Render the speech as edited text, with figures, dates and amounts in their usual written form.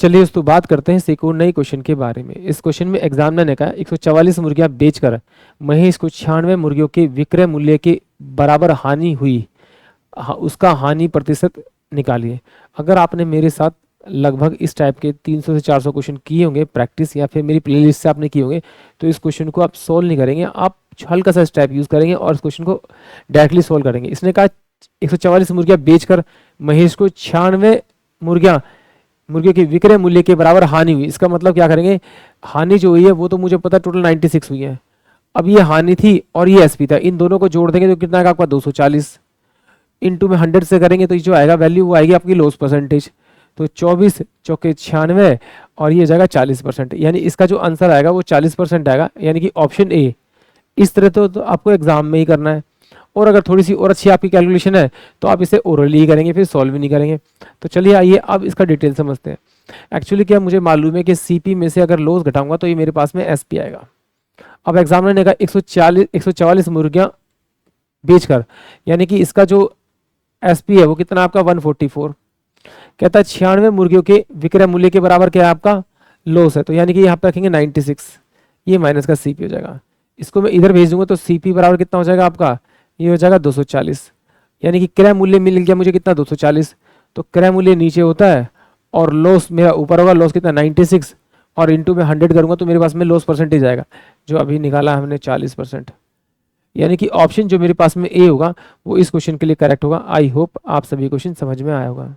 चलिए दोस्तों बात करते हैं एक और नई क्वेश्चन के बारे में। इस क्वेश्चन में एग्जामिनर ने कहा 144 मुर्गियां बेचकर महेश को 96 मुर्गियों के विक्रय मूल्य के बराबर हानि हुई, उसका हानि प्रतिशत निकालिए। अगर आपने मेरे साथ लगभग इस टाइप के 300 से 400 क्वेश्चन किए होंगे प्रैक्टिस, या फिर मेरी प्लेलिस्ट से आपने किए होंगे, तो इस क्वेश्चन को आप सोल्व नहीं करेंगे, आप हल्का सा स्टेप यूज करेंगे और इस क्वेश्चन को डायरेक्टली सोल्व करेंगे। इसने कहा 144 मुर्गियां बेचकर महेश को 96 मुर्गियों के विक्रय मूल्य के बराबर हानि हुई। इसका मतलब क्या करेंगे, हानि जो हुई है वो तो मुझे पता टोटल 96 हुई है। अब ये हानि थी और ये एसपी था, इन दोनों को जोड़ देंगे तो कितना आएगा आपका 240, इनटू में 100 से करेंगे तो जो आएगा वैल्यू वो आएगी आपकी लॉस परसेंटेज। तो 24 चौके 96 और ये जाएगा 40%, यानी इसका जो आंसर आएगा वो 40% आएगा, यानी कि ऑप्शन ए। इस तरह तो आपको एग्जाम में ही करना है, और अगर थोड़ी सी और अच्छी आपकी कैलकुलेशन है तो आप इसे ओरली ही करेंगे, फिर सॉल्व भी नहीं करेंगे। तो चलिए आइए अब इसका डिटेल समझते हैं। एक्चुअली क्या मुझे मालूम है कि सीपी में से अगर लॉस घटाऊंगा तो ये मेरे पास में एसपी आएगा। अब एग्जामिनर ने कहा 144 मुर्गियां बेचकर, यानी कि इसका जो एसपी है वो कितना आपका 144। कहता है 96 मुर्गियों के विक्रय मूल्य के बराबर क्या है आपका लॉस है, तो यानी कि यहाँ पे रखेंगे 96, ये माइनस का सीपी हो जाएगा। इसको मैं इधर भेज दूंगा तो सीपी बराबर कितना हो जाएगा आपका, ये हो जाएगा 240, यानी कि क्रय मूल्य मिल गया मुझे कितना 240। तो क्रय मूल्य नीचे होता है और लॉस मेरा ऊपर होगा, लॉस कितना 96, और इंटू में 100 करूंगा तो मेरे पास में लॉस परसेंटेज आएगा जो अभी निकाला हमने 40%। यानी कि ऑप्शन जो मेरे पास में ए होगा वो इस क्वेश्चन के लिए करेक्ट होगा। आई होप आप सभी क्वेश्चन समझ में आया होगा।